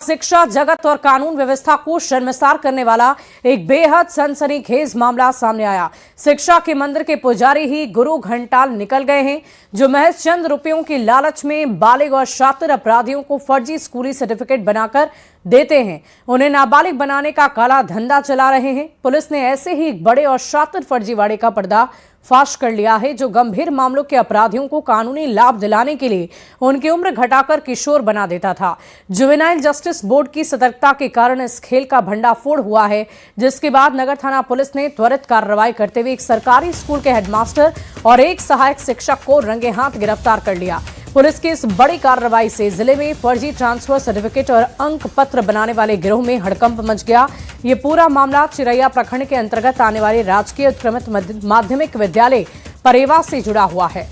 शिक्षा जगत और कानून व्यवस्था को शर्मसार करने वाला एक बेहद सनसनीखेज मामला सामने आया। शिक्षा के मंदिर के पुजारी ही गुरु घंटाल निकल गए हैं, जो महज चंद रुपयों की लालच में बालिग और शातिर अपराधियों को फर्जी स्कूली सर्टिफिकेट बनाकर देते हैं। उन्हें नाबालिग बनाने का काला धंधा चला रहे हैं। पुलिस ने ऐसे ही एक बड़े और शातिर फर्जीवाड़े का पर्दा फाश कर लिया है, जो गंभीर मामलों के अपराधियों को कानूनी लाभ दिलाने के लिए उनकी उम्र घटाकर किशोर बना देता था। जुवेनाइल जस्टिस बोर्ड की सतर्कता के कारण इस खेल का भंडाफोड़ हुआ है, जिसके बाद नगर थाना पुलिस ने त्वरित कार्रवाई करते हुए एक सरकारी स्कूल के हेडमास्टर और एक सहायक शिक्षक को रंगे हाथ गिरफ्तार कर लिया। पुलिस की इस बड़ी कार्रवाई से जिले में फर्जी ट्रांसफर सर्टिफिकेट और अंक पत्र बनाने वाले गिरोह में हड़कंप मच गया। ये पूरा मामला चिरैया प्रखंड के अंतर्गत आने वाले राजकीय उत्क्रमित माध्यमिक विद्यालय परेवा से जुड़ा हुआ है।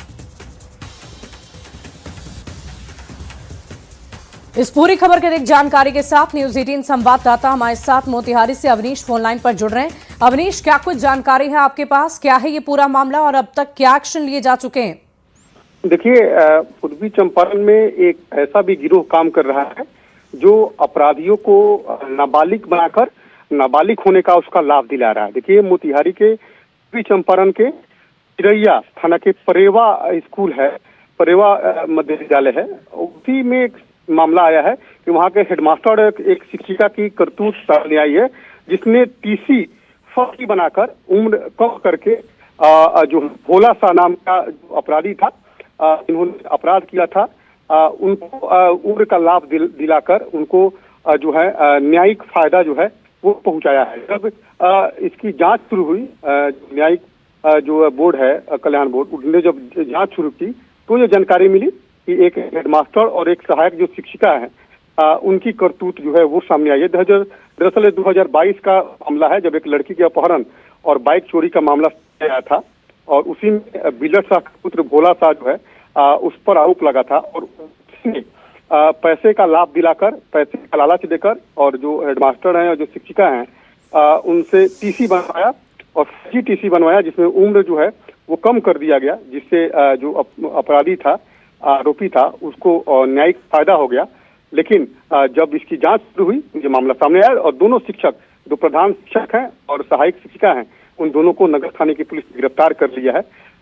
इस पूरी खबर की अधिक जानकारी के साथ न्यूज 18 संवाददाता हमारे साथ मोतिहारी से अवनीश फोनलाइन पर जुड़ रहे हैं। अवनीश, क्या कुछ जानकारी है आपके पास? क्या है ये पूरा मामला और अब तक क्या एक्शन लिए जा चुके हैं? देखिए, पूर्वी चंपारण में एक ऐसा भी गिरोह काम कर रहा है जो अपराधियों को नाबालिग बनाकर नाबालिग होने का उसका लाभ दिला रहा है। देखिए, मोतिहारी के पूर्वी चंपारण के चिरैया थाना के परेवा स्कूल है, परेवा मध्य विद्यालय है, उसी में एक मामला आया है कि वहाँ के हेडमास्टर एक शिक्षिका की करतूत सामने आई है, जिसने टीसी फर्जी बनाकर उम्र कम करके जो भोला सा नाम का अपराधी था, इन्होंने अपराध किया था, उनको उम्र का लाभ दिलाकर उनको जो है न्यायिक फायदा जो है वो पहुंचाया है। जब इसकी जांच शुरू हुई, न्यायिक जो बोर्ड है कल्याण बोर्ड, उन्होंने जब जांच शुरू की तो ये जानकारी मिली कि एक हेडमास्टर और एक सहायक जो शिक्षिका है, उनकी करतूत जो है वो सामने आई है। दरअसल 2022 का मामला है, जब एक लड़की के अपहरण और बाइक चोरी का मामला आया था और उसी में बिल्डर शाह का पुत्र भोला शाह जो है उस पर आरोप लगा था और उसने पैसे का लाभ दिलाकर, पैसे का लालच देकर और जो हेडमास्टर हैं और जो शिक्षिका हैं उनसे टीसी बनवाया और फर्जी टीसी बनवाया, जिसमें उम्र जो है वो कम कर दिया गया, जिससे जो अपराधी था, आरोपी था, उसको न्यायिक फायदा हो गया। लेकिन जब इसकी जांच शुरू हुई ये मामला सामने आया और दोनों शिक्षक, जो प्रधान शिक्षक हैं और सहायक शिक्षिका हैं, उन दोनों को नगर थाने की पुलिस ने गिरफ्तार कर लिया है।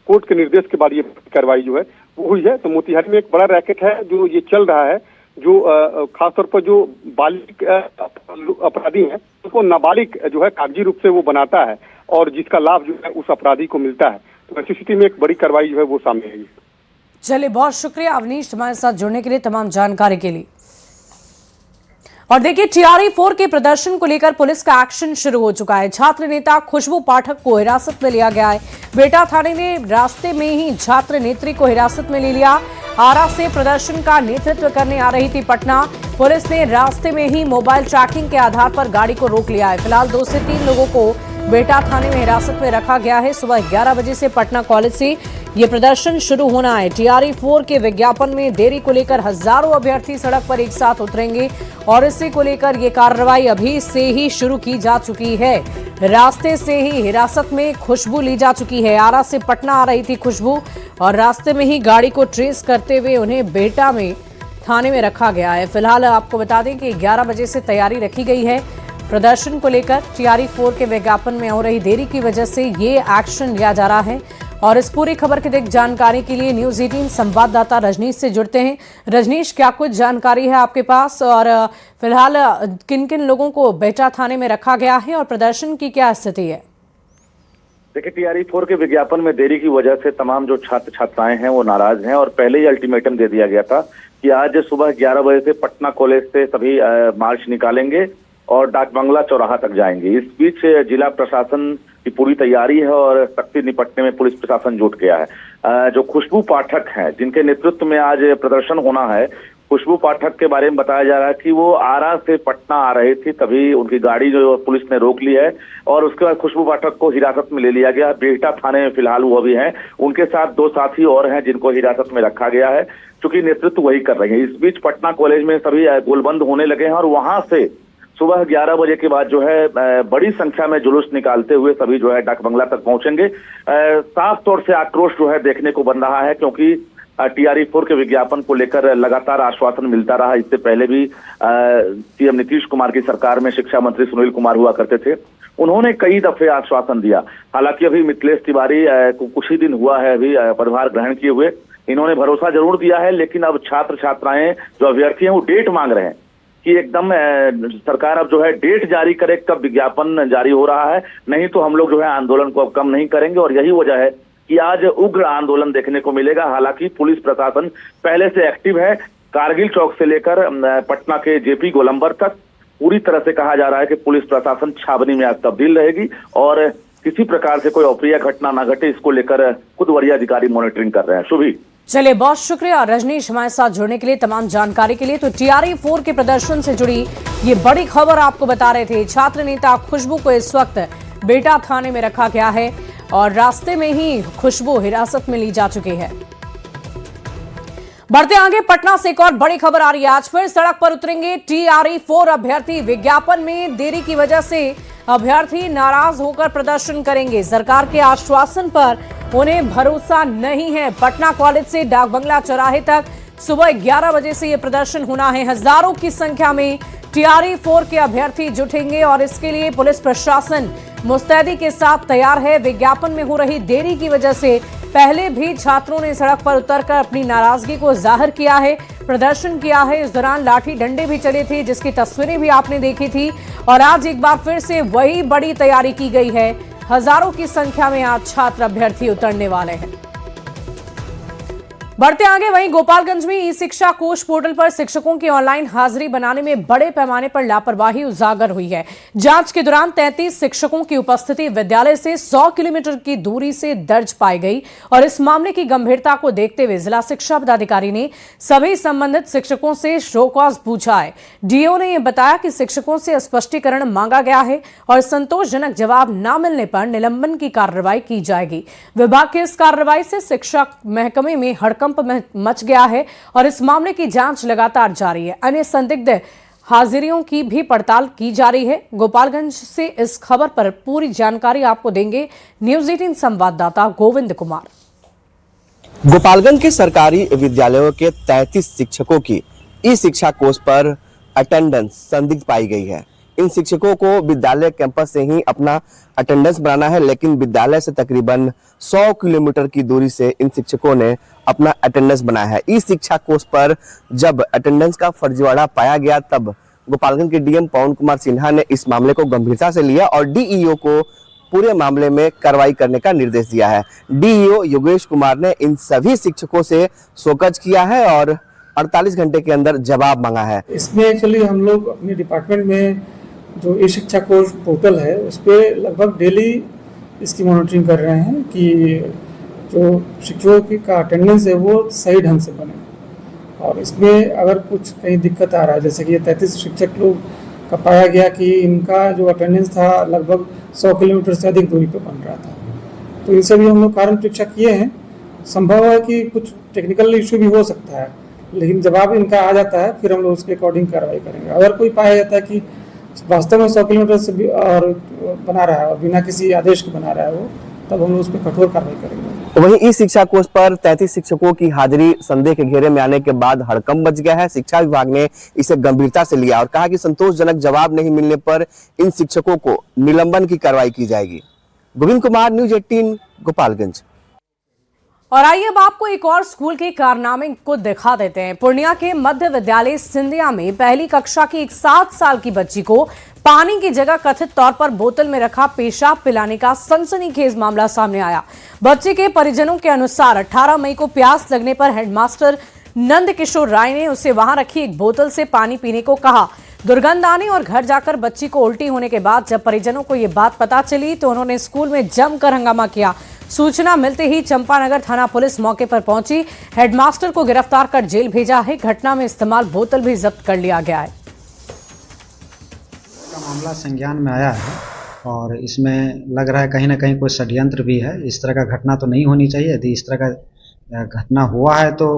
कोर्ट के निर्देश के बाद ये कार्रवाई जो है वो हुई है। तो मोतिहारी में एक बड़ा रैकेट है जो ये चल रहा है, जो खासतौर पर जो बालिग अपराधी हैं उसको नाबालिग जो है कागजी रूप से वो बनाता है और जिसका लाभ जो है उस अपराधी को मिलता है। तो ऐसी स्थिति में एक बड़ी कार्रवाई जो है वो सामने आई है। चलिए, बहुत शुक्रिया अवनीश हमारे साथ जुड़ने के लिए, तमाम जानकारी के लिए। और देखिए, टीआरई 4 के प्रदर्शन को लेकर पुलिस का एक्शन शुरू हो चुका है। छात्र नेता खुशबू पाठक को हिरासत में लिया गया है। बेटा थाने ने रास्ते में ही छात्र नेत्री को हिरासत में ले लिया। आरा से प्रदर्शन का नेतृत्व करने आ रही थी पटना। पुलिस ने रास्ते में ही मोबाइल ट्रैकिंग के आधार पर गाड़ी को रोक लिया है। फिलहाल 2 से 3 लोगों को बेटा थाने में हिरासत में रखा गया है। सुबह 11 बजे से पटना कॉलेज से ये प्रदर्शन शुरू होना है। टीआरई 4 के विज्ञापन में देरी को लेकर हजारों अभ्यर्थी सड़क पर एक साथ उतरेंगे और इसी को लेकर ये कार्रवाई अभी से ही शुरू की जा चुकी है। रास्ते से ही हिरासत में खुशबू ली जा चुकी है। आरा से पटना आ रही थी खुशबू और रास्ते में ही गाड़ी को ट्रेस करते हुए उन्हें बेटा में थाने में रखा गया है। फिलहाल आपको बता दें कि 11 बजे से तैयारी रखी गई है प्रदर्शन को लेकर। टीआरई 4 के विज्ञापन में हो रही देरी की वजह से ये एक्शन लिया जा रहा है। और इस पूरी खबर की अधिक जानकारी के लिए न्यूज 18 संवाददाता रजनीश से जुड़ते हैं। रजनीश, क्या कुछ जानकारी है आपके पास और फिलहाल किन किन लोगों को बेटा थाने में रखा गया है और प्रदर्शन की क्या स्थिति है? देखिए, टीआरई 4 के विज्ञापन में देरी की वजह से तमाम जो छात्र छात्राएं हैं वो नाराज हैं और पहले ही अल्टीमेटम दे दिया गया था कि आज सुबह 11 बजे से पटना कॉलेज से सभी मार्च निकालेंगे और डाक बंगला चौराहा तक जाएंगे। इस बीच जिला प्रशासन की पूरी तैयारी है और सख्ती निपटने में पुलिस प्रशासन जुट गया है। जो खुशबू पाठक हैं, जिनके नेतृत्व में आज प्रदर्शन होना है, खुशबू पाठक के बारे में बताया जा रहा है कि वो आरा से पटना आ रहे थे, तभी उनकी गाड़ी जो पुलिस ने रोक ली है और उसके बाद खुशबू पाठक को हिरासत में ले लिया गया। बेटा थाने में फिलहाल वो भी हैं, उनके साथ 2 साथी और हैं जिनको हिरासत में रखा गया है, चूंकि नेतृत्व वही कर रहे हैं। इस बीच पटना कॉलेज में सभी गोलबंद होने लगे हैं और वहां से सुबह 11 बजे के बाद जो है बड़ी संख्या में जुलूस निकालते हुए सभी जो है डाक बंगला तक पहुंचेंगे। साफ तौर से आक्रोश जो है देखने को बन रहा है, क्योंकि TRE-4 के विज्ञापन को लेकर लगातार आश्वासन मिलता रहा। इससे पहले भी सीएम नीतीश कुमार की सरकार में शिक्षा मंत्री सुनील कुमार हुआ करते थे, उन्होंने कई दफे आश्वासन दिया। हालांकि अभी मिथिलेश तिवारी को कुछ ही दिन हुआ है अभी पदभार ग्रहण किए हुए, इन्होंने भरोसा जरूर दिया है, लेकिन अब छात्र छात्राएं जो अभ्यर्थी हैं वो डेट मांग रहे हैं कि एकदम सरकार अब जो है डेट जारी करे कब विज्ञापन जारी हो रहा है, नहीं तो हम लोग जो है आंदोलन को अब कम नहीं करेंगे। और यही वजह है कि आज उग्र आंदोलन देखने को मिलेगा। हालांकि पुलिस प्रशासन पहले से एक्टिव है, कारगिल चौक से लेकर पटना के जेपी गोलंबर तक पूरी तरह से कहा जा रहा है कि पुलिस प्रशासन छावनी में आज तब्दील रहेगी और किसी प्रकार से कोई अप्रिय घटना ना घटे, इसको लेकर खुद वरीय अधिकारी मॉनिटरिंग कर रहे हैं। शुभी, चलिए बहुत शुक्रिया रजनीश हमारे साथ जुड़ने के लिए, तमाम जानकारी के लिए। तो TRE-4 के प्रदर्शन से जुड़ी ये बड़ी खबर आपको बता रहे थे। छात्र नेता खुशबू को इस वक्त बेटा थाने में रखा गया है और रास्ते में ही खुशबू हिरासत में ली जा चुकी है। बढ़ते आगे, पटना से एक और बड़ी खबर आ रही है। आज फिर सड़क पर उतरेंगे TRE-4 अभ्यर्थी। विज्ञापन में देरी की वजह से अभ्यर्थी नाराज होकर प्रदर्शन करेंगे। सरकार के आश्वासन पर उन्हें भरोसा नहीं है। पटना कॉलेज से डाक बंगला चौराहे तक सुबह 11 बजे से यह प्रदर्शन होना है। हजारों की संख्या में TRE-4 के अभ्यर्थी जुटेंगे और इसके लिए पुलिस प्रशासन मुस्तैदी के साथ तैयार है। विज्ञापन में हो रही देरी की वजह से पहले भी छात्रों ने सड़क पर उतरकर अपनी नाराजगी को जाहिर किया है, प्रदर्शन किया है। इस दौरान लाठी डंडे भी चले थे, जिसकी तस्वीरें भी आपने देखी थी। और आज एक बार फिर से वही बड़ी तैयारी की गई है। हजारों की संख्या में आज छात्र अभ्यर्थी उतरने वाले हैं। बढ़ते आगे, वहीं गोपालगंज में ई शिक्षा कोष पोर्टल पर शिक्षकों की ऑनलाइन हाजिरी बनाने में बड़े पैमाने पर लापरवाही उजागर हुई है। जांच के दौरान 33 शिक्षकों की उपस्थिति विद्यालय से 100 किलोमीटर की दूरी से दर्ज पाई गई और इस मामले की गंभीरता को देखते हुए जिला शिक्षा पदाधिकारी ने सभी संबंधित शिक्षकों से शो कॉज पूछा है। डीओ ने यह बताया कि शिक्षकों से स्पष्टीकरण मांगा गया है और संतोषजनक जवाब न मिलने पर निलंबन की कार्रवाई की जाएगी। विभाग की इस कार्रवाई से शिक्षा महकमे में हड़कंप मच गया है और इस मामले की जांच लगातार जारी है। अन्य संदिग्ध हाजिरियों की भी पड़ताल की जा रही है। गोपालगंज से इस खबर पर पूरी जानकारी आपको देंगे न्यूज़ 18 संवाददाता गोविंद कुमार। गोपालगंज के सरकारी विद्यालयों के 33 शिक्षकों की ई शिक्षा कोष पर अटेंडेंस संदिग्ध पाई गई है। इन शिक्षकों को विद्यालय कैंपस से ही अपना अटेंडेंस बनाना है, लेकिन विद्यालय से तकरीबन 100 किलोमीटर की दूरी से इन शिक्षकों ने अपना अटेंडेंस बनाया है। इस शिक्षा कोष पर जब अटेंडेंस का फर्जीवाड़ा पाया गया, तब गोपालगंज के डीएम पवन कुमार सिन्हा ने इस मामले को गंभीरता से लिया और डीईओ को पूरे मामले में कार्रवाई करने का निर्देश दिया है। डीईओ योगेश कुमार ने इन सभी शिक्षकों से शोकज किया है और 48 घंटे के अंदर जवाब मांगा है। इसमें एक्चुअली हम लोग अपने डिपार्टमेंट में जो ई शिक्षा कोर्स पोर्टल है उस पर लगभग डेली इसकी मॉनिटरिंग कर रहे हैं कि जो शिक्षकों का अटेंडेंस है वो सही ढंग से बने। और इसमें अगर कुछ कहीं दिक्कत आ रहा है, जैसे कि ये 33 शिक्षक लोग का पाया गया कि इनका जो अटेंडेंस था लगभग 100 किलोमीटर से अधिक दूरी पर बन रहा था, तो इनसे भी हम लोग कारण परीक्षा किए हैं। संभव है कि कुछ टेक्निकल इशू भी हो सकता है, लेकिन जवाब इनका आ जाता है फिर हम लोग उसके अकॉर्डिंग कार्रवाई करेंगे। अगर कोई पाया जाता है कि वास्तव में 100 किलोमीटर से भी और बना रहा है और बिना किसी आदेश के बना रहा है वो, तब हम लोग उस पर कठोर कार्रवाई करेंगे। वहीं इस शिक्षा कोष पर 33 शिक्षकों की हाजिरी संदेह के घेरे में आने के बाद हड़कंप मच गया है। शिक्षा विभाग ने इसे गंभीरता से लिया और कहा कि संतोषजनक जवाब नहीं मिलने पर इन शिक्षकों को निलंबन की कार्रवाई की जाएगी। गोविंद कुमार, न्यूज़ 18 गोपालगंज। और आइए अब आपको एक और स्कूल के कारनामे को दिखा देते हैं। पूर्णिया के मध्य विद्यालय सिंधिया में पहली कक्षा की एक 7 साल की बच्ची को पानी की जगह कथित तौर पर बोतल में रखा पेशाब पिलाने का सनसनीखेज मामला सामने आया। बच्चे के परिजनों के अनुसार 18 मई को प्यास लगने पर हेडमास्टर नंद किशोर राय ने उसे वहां रखी एक बोतल से पानी पीने को कहा। दुर्गंध आने और घर जाकर बच्ची को उल्टी होने के बाद जब परिजनों को यह बात पता चली तो उन्होंने स्कूल में जमकर हंगामा किया। सूचना मिलते ही चंपानगर थाना पुलिस मौके पर पहुंची, हेडमास्टर को गिरफ्तार कर जेल भेजा है। घटना में इस्तेमाल बोतल भी जब्त कर लिया गया है। मामला संज्ञान में आया है और इसमें लग रहा है कहीं ना कहीं कोई षड्यंत्र भी है। इस तरह का घटना तो नहीं होनी चाहिए। यदि इस तरह का घटना हुआ है तो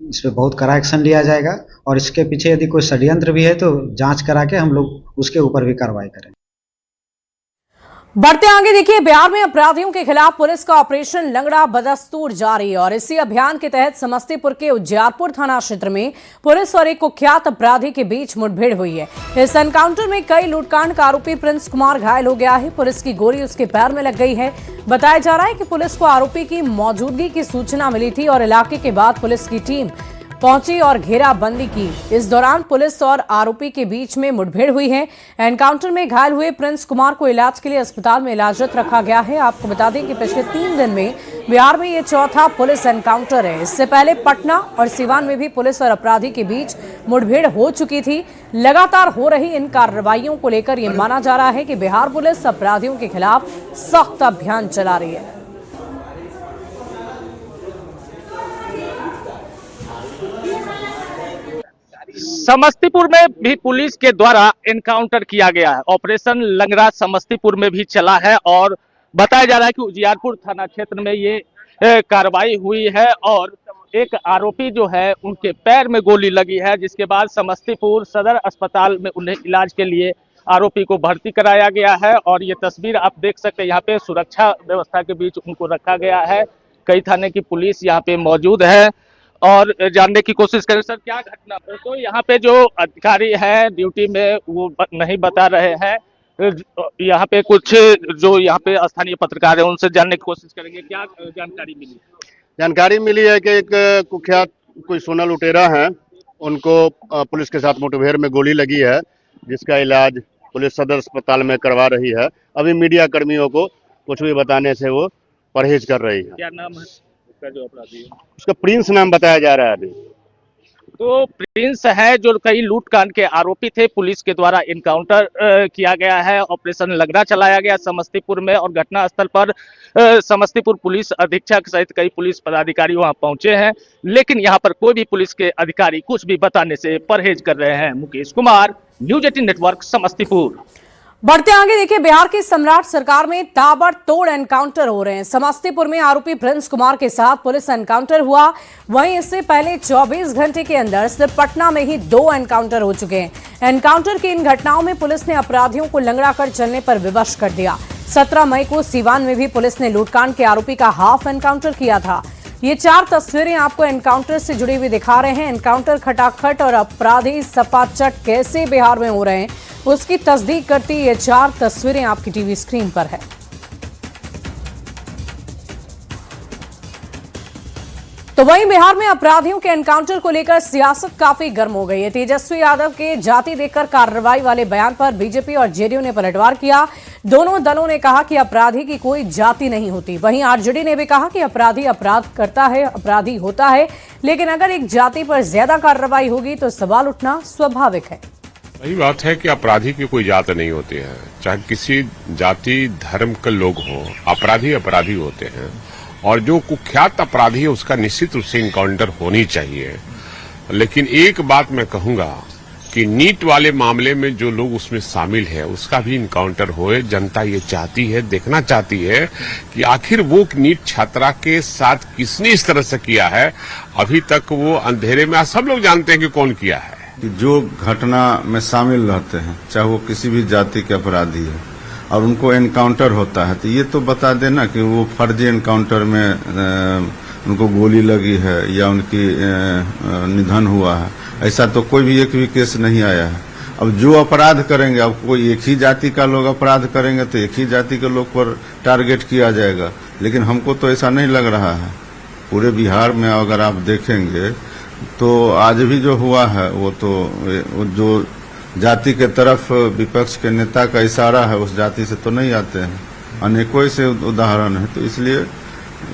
इस पर बहुत कड़ा एक्शन लिया जाएगा और इसके पीछे यदि कोई षड्यंत्र भी है तो जांच करा के हम लोग उसके ऊपर भी कार्रवाई करेंगे। बढ़ते आगे देखिए, बिहार में अपराधियों के खिलाफ पुलिस का ऑपरेशन लंगड़ा बदस्तूर जारी है और इसी अभियान के तहत समस्तीपुर के उजियारपुर थाना क्षेत्र में पुलिस और एक कुख्यात अपराधी के बीच मुठभेड़ हुई है। इस एनकाउंटर में कई लूटकांड का आरोपी प्रिंस कुमार घायल हो गया है। पुलिस की गोली उसके पैर में लग गई है। बताया जा रहा है कि पुलिस को आरोपी की मौजूदगी की सूचना मिली थी और इलाके के बाद पुलिस की टीम पहुंची और घेराबंदी की। इस दौरान पुलिस और आरोपी के बीच में मुठभेड़ हुई है। एनकाउंटर में घायल हुए प्रिंस कुमार को इलाज के लिए अस्पताल में इलाजरत रखा गया है। आपको बता दें कि पिछले 3 दिन में बिहार में ये चौथा पुलिस एनकाउंटर है। इससे पहले पटना और सिवान में भी पुलिस और अपराधी के बीच मुठभेड़ हो चुकी थी। लगातार हो रही इन कार्रवाइयों को लेकर यह माना जा रहा है कि बिहार पुलिस अपराधियों के खिलाफ सख्त अभियान चला रही है। समस्तीपुर में भी पुलिस के द्वारा एनकाउंटर किया गया है। ऑपरेशन लंगड़ा समस्तीपुर में भी चला है और बताया जा रहा है कि उजियारपुर थाना क्षेत्र में ये कार्रवाई हुई है और एक आरोपी जो है उनके पैर में गोली लगी है, जिसके बाद समस्तीपुर सदर अस्पताल में उन्हें इलाज के लिए आरोपी को भर्ती कराया गया है। और ये तस्वीर आप देख सकते हैं, यहाँ पे सुरक्षा व्यवस्था के बीच उनको रखा गया है। कई थाने की पुलिस यहाँ पे मौजूद है और जानने की कोशिश करें। सर, क्या घटना? तो यहाँ पे जो अधिकारी है ड्यूटी में वो नहीं बता रहे हैं। यहाँ पे कुछ जो यहाँ पे स्थानीय पत्रकार है उनसे जानने की कोशिश करेंगे। क्या जानकारी मिली? जानकारी मिली है कि एक कुख्यात कोई सोना लुटेरा है, उनको पुलिस के साथ मुठभेड़ में गोली लगी है, जिसका इलाज पुलिस सदर अस्पताल में करवा रही है। अभी मीडिया कर्मियों को कुछ भी बताने से वो परहेज कर रही है। क्या नाम है उसका जो अपराधी है? उसका प्रिंस नाम बताया जा रहा है अभी। तो प्रिंस है जो कई लूटकांड के आरोपी थे। पुलिस के द्वारा इनकाउंटर किया गया है। ऑपरेशन लंगड़ा चलाया गया समस्तीपुर में और घटनास्थल पर समस्तीपुर पुलिस अधीक्षक सहित कई पुलिस पदाधिकारी वहां पहुंचे हैं, लेकिन यहां पर कोई भी पुलिस के अधिकारी कुछ भी बताने से परहेज कर रहे हैं। Mukesh Kumar, news 18 network, Samastipur. बढ़ते आगे देखिए, बिहार की सम्राट सरकार में ताबड़तोड़ एनकाउंटर हो रहे हैं। समस्तीपुर में आरोपी प्रिंस कुमार के साथ पुलिस एनकाउंटर हुआ। वहीं इससे पहले 24 घंटे के अंदर सिर्फ पटना में ही 2 एनकाउंटर हो चुके हैं। एनकाउंटर की इन घटनाओं में पुलिस ने अपराधियों को लंगड़ा कर चलने पर विवश कर दिया। 17 मई को सिवान में भी पुलिस ने लूटकांड के आरोपी का हाफ एनकाउंटर किया था। ये 4 तस्वीरें आपको एनकाउंटर से जुड़ी हुई दिखा रहे हैं। एनकाउंटर खटाखट और अपराधी सपाचट कैसे बिहार में हो रहे हैं उसकी तस्दीक करती ये 4 तस्वीरें आपकी टीवी स्क्रीन पर है। तो वहीं बिहार में अपराधियों के एनकाउंटर को लेकर सियासत काफी गर्म हो गई है। तेजस्वी यादव के जाति देखकर कार्रवाई वाले बयान पर बीजेपी और जेडीयू ने पलटवार किया। दोनों दलों ने कहा कि अपराधी की कोई जाति नहीं होती। वहीं आरजेडी ने भी कहा कि अपराधी अपराध करता है, अपराधी होता है, लेकिन अगर एक जाति पर ज्यादा कार्रवाई होगी तो सवाल उठना स्वाभाविक है। वही बात है कि अपराधी की कोई जात नहीं होती है। चाहे किसी जाति धर्म के लोग हों, अपराधी अपराधी होते हैं और जो कुख्यात अपराधी है उसका निश्चित रूप से इनकाउंटर होनी चाहिए। लेकिन एक बात मैं कहूंगा कि नीट वाले मामले में जो लोग उसमें शामिल है उसका भी इनकाउंटर होए। जनता ये चाहती है, देखना चाहती है कि आखिर वो नीट छात्रा के साथ किसने इस तरह से किया है। अभी तक वो अंधेरे में, सब लोग जानते हैं कि कौन किया है। जो घटना में शामिल रहते हैं, चाहे वो किसी भी जाति के अपराधी है और उनको एनकाउंटर होता है, तो ये तो बता देना कि वो फर्जी एनकाउंटर में उनको गोली लगी है या उनकी निधन हुआ है। ऐसा तो कोई भी एक भी केस नहीं आया है। अब जो अपराध करेंगे, अब कोई एक ही जाति का लोग अपराध करेंगे तो एक ही जाति के लोग पर टारगेट किया जाएगा, लेकिन हमको तो ऐसा नहीं लग रहा है। पूरे बिहार में अगर आप देखेंगे तो आज भी जो हुआ है वो तो जो जाति के तरफ विपक्ष के नेता का इशारा है उस जाति से तो नहीं आते हैं। अनेकों ऐसे उदाहरण है, तो इसलिए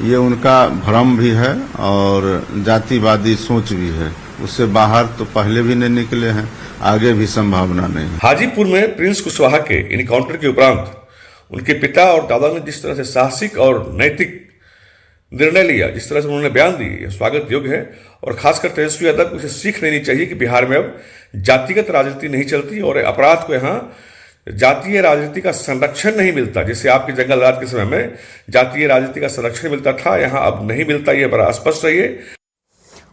ये उनका भ्रम भी है और जातिवादी सोच भी है। उससे बाहर तो पहले भी नहीं निकले हैं, आगे भी संभावना नहीं है। हाजीपुर में प्रिंस कुशवाहा के इनकाउंटर के उपरांत उनके पिता और दादा ने जिस तरह से साहसिक और नैतिक निर्णय लिया, जिस तरह से उन्होंने बयान दिए, स्वागत योग्य है। और खासकर तेजस्वी यादव को इसे सीख लेनी चाहिए कि बिहार में अब जातिगत राजनीति नहीं चलती और अपराध को यहाँ जातीय राजनीति का संरक्षण नहीं मिलता। जैसे आपके जंगल राज के समय में जातीय राजनीति का संरक्षण मिलता था, यहाँ अब नहीं मिलता। ये बड़ा स्पष्ट रही है।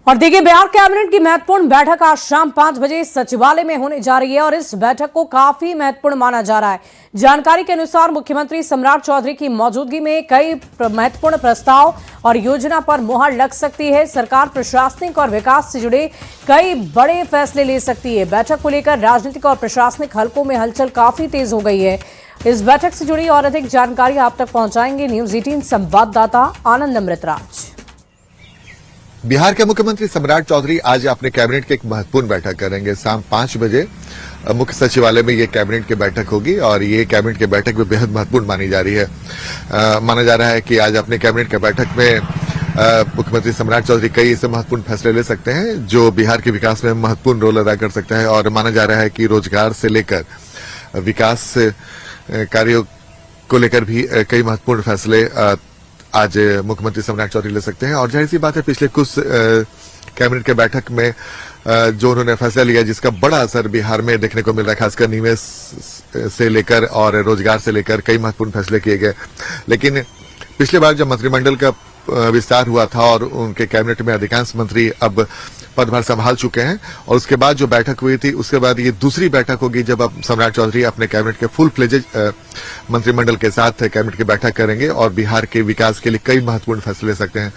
और देखिए, बिहार कैबिनेट की महत्वपूर्ण बैठक आज शाम 5 बजे सचिवालय में होने जा रही है और इस बैठक को काफी महत्वपूर्ण माना जा रहा है। जानकारी के अनुसार मुख्यमंत्री सम्राट चौधरी की मौजूदगी में कई महत्वपूर्ण प्रस्ताव और योजना पर मुहर लग सकती है। सरकार प्रशासनिक और विकास से जुड़े कई बड़े फैसले ले सकती है। बैठक को लेकर राजनीतिक और प्रशासनिक हलकों में हलचल काफी तेज हो गई है। इस बैठक से जुड़ी और अधिक जानकारी आप तक पहुंचाएंगे न्यूज 18 संवाददाता आनंद अमृतराज। बिहार के मुख्यमंत्री सम्राट चौधरी आज अपने कैबिनेट की एक महत्वपूर्ण बैठक करेंगे। शाम 5 बजे मुख्य सचिवालय में ये कैबिनेट की बैठक होगी और ये कैबिनेट की बैठक भी बेहद महत्वपूर्ण मानी जा रही है। माना जा रहा है कि आज अपने कैबिनेट की बैठक में मुख्यमंत्री सम्राट चौधरी कई ऐसे महत्वपूर्ण फैसले ले सकते हैं जो बिहार के विकास में महत्वपूर्ण रोल अदा कर सकते हैं। और माना जा रहा है कि रोजगार से लेकर विकास कार्यों को लेकर भी कई महत्वपूर्ण फैसले आज मुख्यमंत्री सम्राट चौधरी ले सकते हैं। और जाहिर सी बात है, पिछले कुछ कैबिनेट के बैठक में जो उन्होंने फैसला लिया जिसका बड़ा असर बिहार में देखने को मिल रहा है, खासकर निवेश से लेकर और रोजगार से लेकर कई महत्वपूर्ण फैसले किए गए। लेकिन पिछले बार जब मंत्रिमंडल का विस्तार हुआ था और उनके कैबिनेट में अधिकांश मंत्री अब पदभार संभाल चुके हैं और उसके बाद जो बैठक हुई थी उसके बाद ये दूसरी बैठक होगी जब अब सम्राट चौधरी अपने कैबिनेट के फुल फ्लेजेज मंत्रिमंडल के साथ कैबिनेट की बैठक करेंगे और बिहार के विकास के लिए कई महत्वपूर्ण फैसले ले सकते हैं।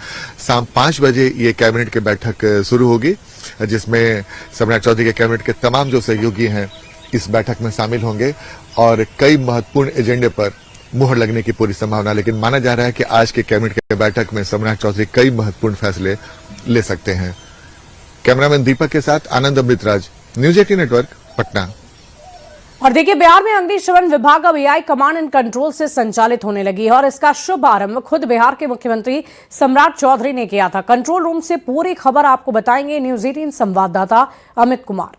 शाम 5 बजे ये कैबिनेट की बैठक शुरू होगी जिसमें सम्राट चौधरी के कैबिनेट के तमाम जो सहयोगी हैं इस बैठक में शामिल होंगे और कई महत्वपूर्ण एजेंडे पर मुहर लगने की पूरी संभावना। लेकिन माना जा रहा है कि आज के कैबिनेट की बैठक में सम्राट चौधरी कई महत्वपूर्ण फैसले ले सकते हैं। कैमरामैन दीपक के साथ आनंद अमृतराज, न्यूज 18 नेटवर्क, पटना। और देखिए, बिहार में अग्निशमन विभाग अब एआई कमांड एंड कंट्रोल से संचालित होने लगी है और इसका शुभारंभ खुद बिहार के मुख्यमंत्री सम्राट चौधरी ने किया था। कंट्रोल रूम से पूरी खबर आपको बताएंगे न्यूज 18 संवाददाता अमित कुमार।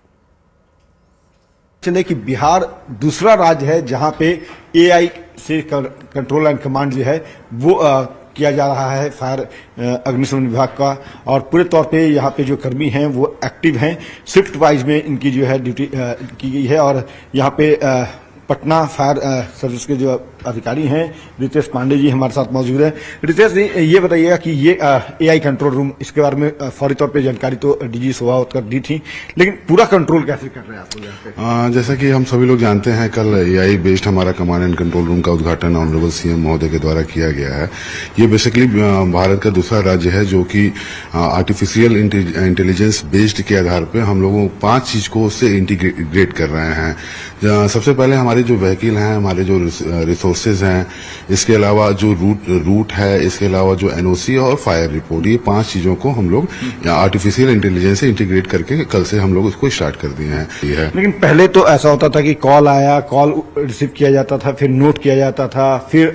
कि बिहार दूसरा राज्य है जहां पे एआई से कंट्रोल एंड कमांड जो है वो किया जा रहा है फायर अग्निशमन विभाग का। और पूरे तौर पे यहाँ पे जो कर्मी हैं वो एक्टिव हैं, शिफ्ट वाइज में इनकी जो है ड्यूटी की गई है। और यहाँ पे पटना फायर सर्विस के जो अधिकारी हैं रितेश पांडे जी हमारे साथ मौजूद हैं। रितेश जी, ये बताइएगा कि ये एआई कंट्रोल रूम, इसके बारे में फौरी तौर पे जानकारी तो डीजी शोभावत दी थी, लेकिन पूरा कंट्रोल कैसे कर रहे हैं आप लोग? जैसा कि हम सभी लोग जानते हैं, कल एआई बेस्ड हमारा कमांड एंड कंट्रोल रूम का उद्घाटन ऑनरेबल सीएम महोदय के द्वारा किया गया है। ये बेसिकली भारत का दूसरा राज्य है जो कि आर्टिफिशियल इंटेलिजेंस बेस्ड के आधार पर हम लोगों 5 चीज को उससे इंटीग्रेट कर रहे हैं। सबसे पहले हमारे जो व्हीकल हैं, हमारे जो रिसोर्सेज हैं, इसके अलावा जो रूट है, इसके अलावा जो एनओसी और फायर रिपोर्ट, ये 5 चीजों को हम लोग आर्टिफिशियल इंटेलिजेंस से इंटीग्रेट करके कल से हम लोग उसको स्टार्ट कर दिए हैं। लेकिन पहले तो ऐसा होता था कि कॉल आया, कॉल रिसीव किया जाता था, फिर नोट किया जाता था, फिर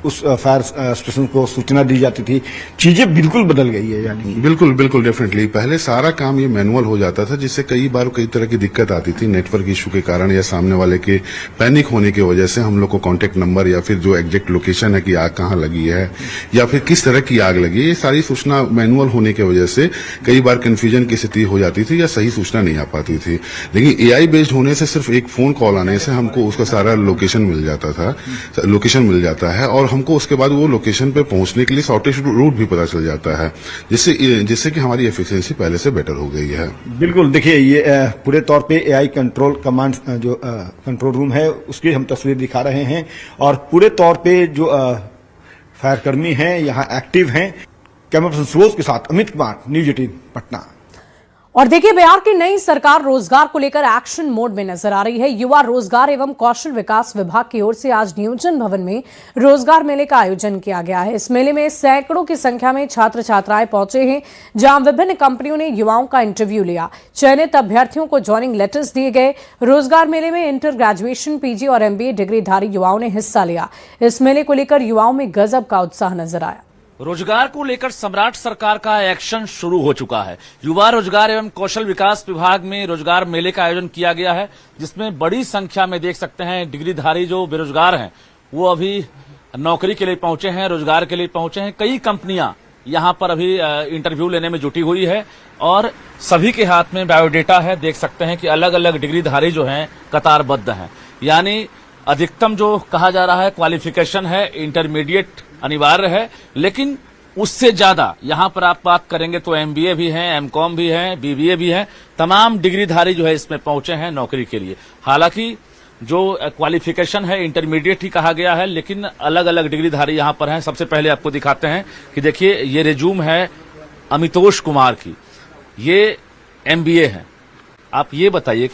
उस फायर स्टेशन को सूचना दी जाती थी। चीजें बिल्कुल बदल गई है यानी। बिल्कुल बिल्कुल डेफिनेटली। पहले सारा काम ये मैनुअल हो जाता था जिससे कई बार कई तरह की दिक्कत आती थी नेटवर्क इशू के कारण या सामने वाले के पैनिक होने की वजह से। हम लोग को कॉन्टेक्ट नंबर या फिर जो एग्जैक्ट लोकेशन है कि आग कहाँ लगी है या फिर किस तरह की आग लगी है, ये सारी सूचना मैनुअल होने की वजह से कई बार कंफ्यूजन की स्थिति हो जाती थी या सही सूचना नहीं आ पाती थी। लेकिन एआई बेस्ड होने से सिर्फ एक फोन कॉल आने से हमको उसका सारा लोकेशन मिल जाता है और हमको उसके बाद वो लोकेशन पे पहुंचने के लिए शॉर्टेस्ट रूट भी पता चल जाता है, जिससे कि हमारी एफिशिएंसी पहले से बेटर हो गई है। बिल्कुल, देखिए ये पूरे तौर पे एआई कंट्रोल कमांड जो कंट्रोल रूम है उसकी हम तस्वीर दिखा रहे हैं और पूरे तौर पे जो फायर कर्मी हैं यहाँ एक्टिव हैं। कैमरा पर्सन सुबोध के साथ अमित कुमार, न्यूज 18 पटना। और देखिए, बिहार की नई सरकार रोजगार को लेकर एक्शन मोड में नजर आ रही है। युवा रोजगार एवं कौशल विकास विभाग की ओर से आज नियोजन भवन में रोजगार मेले का आयोजन किया गया है। इस मेले में सैकड़ों की संख्या में छात्र छात्राएं पहुंचे हैं, जहां विभिन्न कंपनियों ने युवाओं का इंटरव्यू लिया। चयनित अभ्यर्थियों को ज्वाइनिंग लेटर्स दिए गए। रोजगार मेले में इंटर ग्रेजुएशन, पीजी और एमबीए डिग्रीधारी युवाओं ने हिस्सा लिया। इस मेले को लेकर युवाओं में गजब का उत्साह नजर आया। रोजगार को लेकर सम्राट सरकार का एक्शन शुरू हो चुका है। युवा रोजगार एवं कौशल विकास विभाग में रोजगार मेले का आयोजन किया गया है, जिसमें बड़ी संख्या में देख सकते हैं डिग्रीधारी जो बेरोजगार हैं वो अभी नौकरी के लिए पहुंचे हैं, रोजगार के लिए पहुंचे हैं। कई कंपनियां यहां पर अभी इंटरव्यू लेने में जुटी हुई है और सभी के हाथ में बायोडेटा है। देख सकते हैं कि अलग अलग डिग्रीधारी जो हैं कतारबद्ध हैं, यानी अधिकतम जो कहा जा रहा है क्वालिफिकेशन है इंटरमीडिएट अनिवार्य है, लेकिन उससे ज्यादा यहाँ पर आप बात करेंगे तो MBA भी हैं, MCOM भी हैं, BBA भी हैं, तमाम डिग्रीधारी जो है इसमें पहुंचे हैं नौकरी के लिए। हालांकि जो क्वालिफिकेशन है इंटरमीडिएट ही कहा गया है, लेकिन अलग अलग डिग्रीधारी यहाँ पर हैं। सबसे पहले आपको दिखाते हैं कि देखिए ये रिज्यूम है अमितोष कुमार की, ये MBA है। आप ये बताइए कि